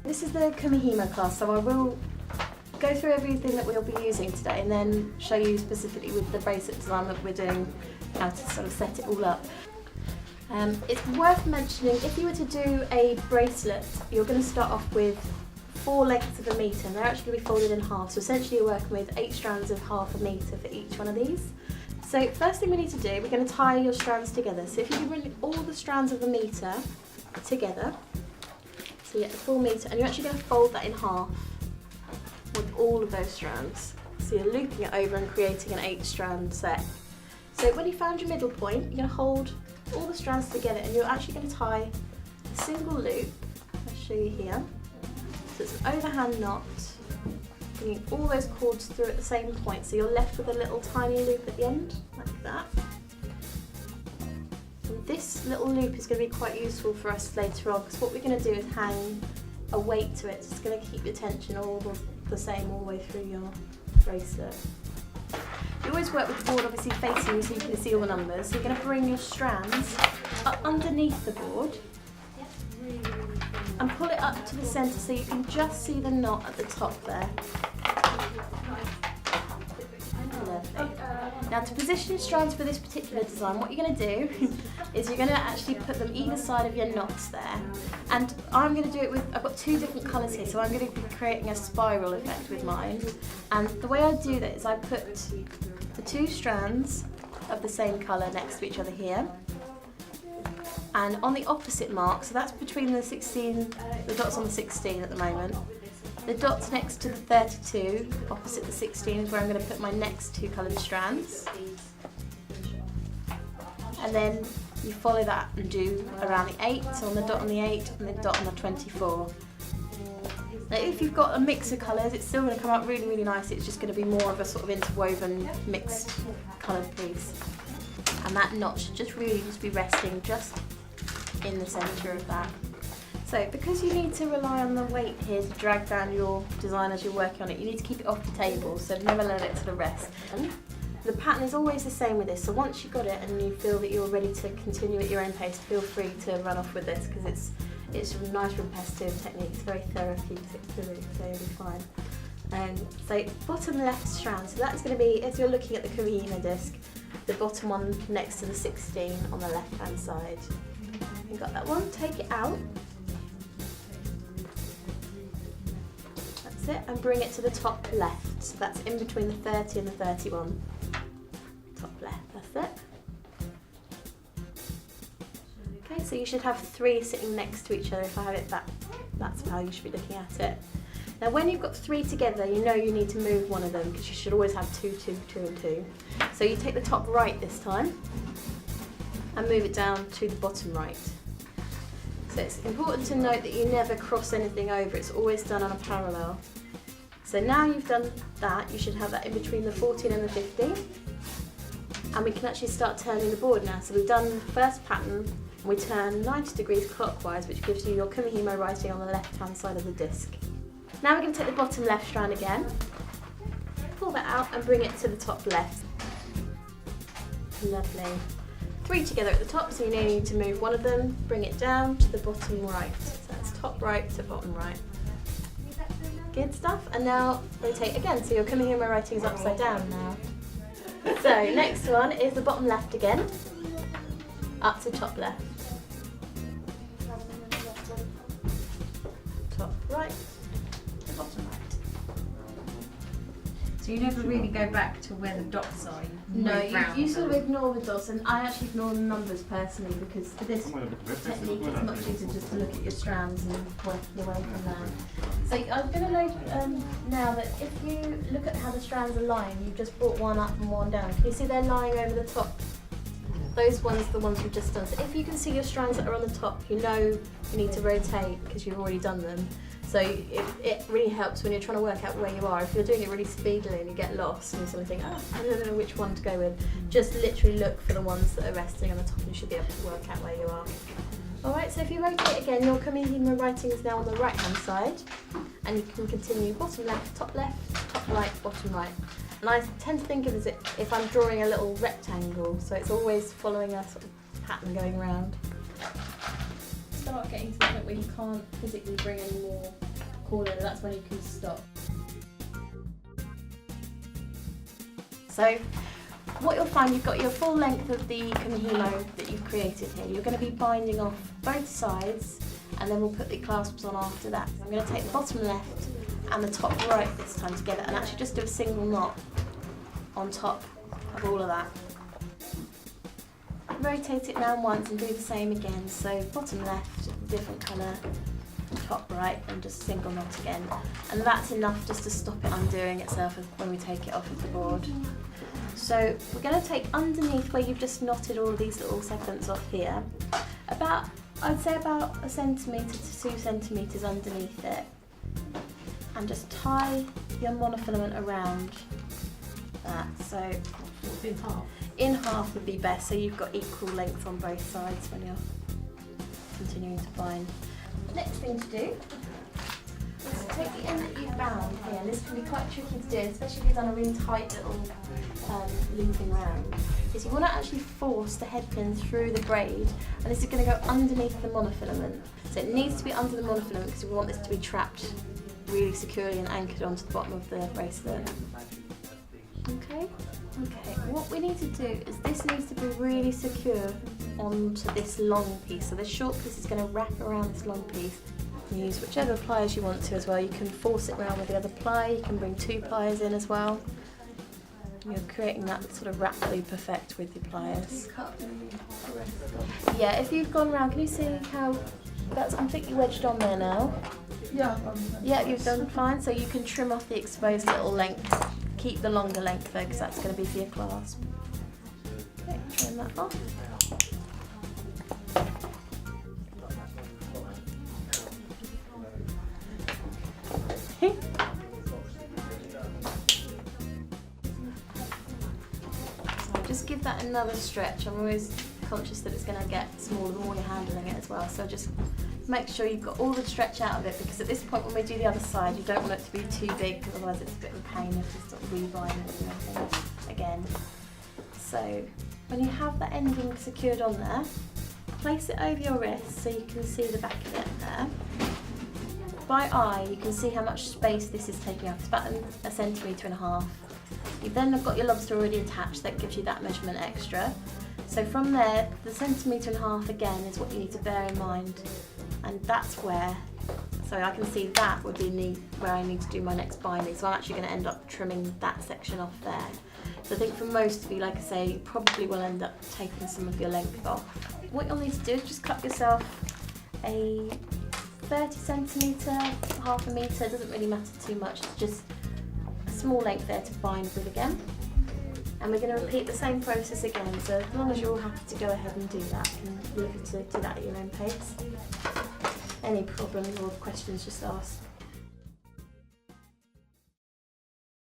This is the Kumihimo class, so I will go through everything that we'll be using today and then show you specifically with the bracelet design that we're doing how to sort of set it all up. It's worth mentioning, if you were to do a bracelet, you're going to start off with 4 lengths of 1 metre, and they're actually going to be folded in half, so essentially you're working with 8 strands of ½ metre for each one of these. So first thing we need to do, we're going to tie your strands together. So if you can bring all the strands of 1 metre together, so you get the full metre, and you're actually going to fold that in half with all of those strands. So you're looping it over and creating an 8 strand set. So when you found your middle point, you're going to hold all the strands together and you're actually going to tie a single loop. I'll show you here. So it's an overhand knot, bringing all those cords through at the same point. So you're left with a little tiny loop at the end, like that. And this little loop is going to be quite useful for us later on, because what we're going to do is hang a weight to it. So it's going to keep your tension all the same all the way through your bracelet. You always work with the board obviously facing you so you can see all the numbers. So you're going to bring your strands up underneath the board and pull it up to the centre so you can just see the knot at the top there. Lovely. Now to position your strands for this particular design, what you're going to do is you're going to actually put them either side of your knots there. And I'm going to do it with, I've got 2 different colours here, so I'm going to be creating a spiral effect with mine. And the way I do that is I put the 2 strands of the same colour next to each other here. And on the opposite mark, so that's between the 16, the dots on the 16 at the moment. The dots next to the 32, opposite the 16, is where I'm going to put my next 2 coloured strands. And then you follow that and do around the 8, so on the dot on the 8 and the dot on the 24. Now if you've got a mix of colours, it's still going to come out really, really nice. It's just going to be more of a sort of interwoven mixed coloured piece. And that knot should just really just be resting just in the centre of that. So because you need to rely on the weight here to drag down your design as you're working on it, you need to keep it off the table, so never let it sort of rest. The pattern is always the same with this, so once you've got it and you feel that you're ready to continue at your own pace, feel free to run off with this, because it's a nice repetitive technique. It's very therapeutic to do, so you'll be fine. So bottom left strand, so that's going to be, as you're looking at the Kumihimo disc, the bottom one next to the 16 on the left hand side. You've got that one, take it out. That's it, and bring it to the top left. So that's in between the 30 and the 31. Top left, that's it. Okay, so you should have 3 sitting next to each other. If I have it back, that's how you should be looking at it. Now when you've got 3 together, you know you need to move one of them, because you should always have 2, 2, 2 and 2. So you take the top right this time and move it down to the bottom right. So it's important to note that you never cross anything over, it's always done on a parallel. So now you've done that, you should have that in between the 14 and the 15. And we can actually start turning the board now. So we've done the first pattern, and we turn 90 degrees clockwise, which gives you your Kumihimo writing on the left hand side of the disc. Now we're going to take the bottom left strand again, pull that out and bring it to the top left. Lovely. 3 together at the top, so you now need to move one of them, bring it down to the bottom right. So that's top right to bottom right. Good stuff. And now rotate again, so your Kumihimo writing is upside down now. So next one is the bottom left again, up to top left. Top right to bottom right. So you never really go back to where the dots are? No, you sort of ignore the dots, and I actually ignore the numbers personally, because for this technique it's much easier just to look at your strands and work your way from there. So I'm going to load now that if you look at how the strands are lying, you've just brought one up and one down. Can you see they're lying over the top? Those ones are the ones we've just done. So if you can see your strands that are on the top, you know you need to rotate because you've already done them. So it really helps when you're trying to work out where you are. If you're doing it really speedily and you get lost and you suddenly think, oh, I don't know which one to go with, just literally look for the ones that are resting on the top and you should be able to work out where you are. Alright, so if you rotate again, your Kumihimo writing is now on the right hand side, and you can continue bottom left, top right, bottom right. And I tend to think of it as if I'm drawing a little rectangle, so it's always following a sort of pattern going around. Start getting to the point where you can't physically bring any more corner, and that's when you can stop. So what you'll find, you've got your full length of the Kumihimo that you've created here. You're going to be binding off both sides, and then we'll put the clasps on after that. So I'm going to take the bottom left and the top right this time together and actually just do a single knot on top of all of that. Rotate it round once and do the same again. So bottom left, different colour, top right, and just single knot again. And that's enough just to stop it undoing itself when we take it off of the board. So we're going to take underneath where you've just knotted all of these little segments off here, I'd say about 1 centimetre to 2 centimetres underneath it, and just tie your monofilament around that. So In half. in half would be best, so you've got equal length on both sides when you're continuing to bind. Next thing to do is take the end that you've bound here, and this can be quite tricky to do, especially if you've done a really tight little looping round, is you want to actually force the head pin through the braid, and this is going to go underneath the monofilament. So it needs to be under the monofilament because we want this to be trapped really securely and anchored onto the bottom of the bracelet. Okay, what we need to do is this needs to be really secure onto this long piece. So this short piece is going to wrap around this long piece. Use whichever pliers you want to as well. You can force it around with the other ply, you can bring 2 pliers in as well. You're creating that sort of wrap loop effect with your pliers. Yeah, if you've gone around, can you see how that's completely wedged on there now? Yeah. Yeah, you've done fine. So you can trim off the exposed little length. Keep the longer length though, because that's going to be for your clasp. Okay, trim that off. Just give that another stretch. I'm always conscious that it's going to get smaller the more you're handling it as well, so just make sure you've got all the stretch out of it, because at this point when we do the other side you don't want it to be too big, because otherwise it's a bit of a pain if you sort of rebind it and everything again. So when you have that ending secured on there, place it over your wrist so you can see the back of it there. By eye you can see how much space this is taking up. It's about 1.5 centimetres. You've then got your lobster already attached, that gives you that measurement extra. So from there, the 1.5 centimetres again is what you need to bear in mind, and that's where, so I can see that would be where I need to do my next binding, so I'm actually going to end up trimming that section off there. So I think for most of you, like I say, you probably will end up taking some of your length off. What you'll need to do is just cut yourself a 30 centimetre, half a metre, doesn't really matter too much, it's just small length there to bind with again, and we're going to repeat the same process again, so as long as you're all happy to go ahead and do that, and leave you to do that at your own pace. Any problems or questions, just ask.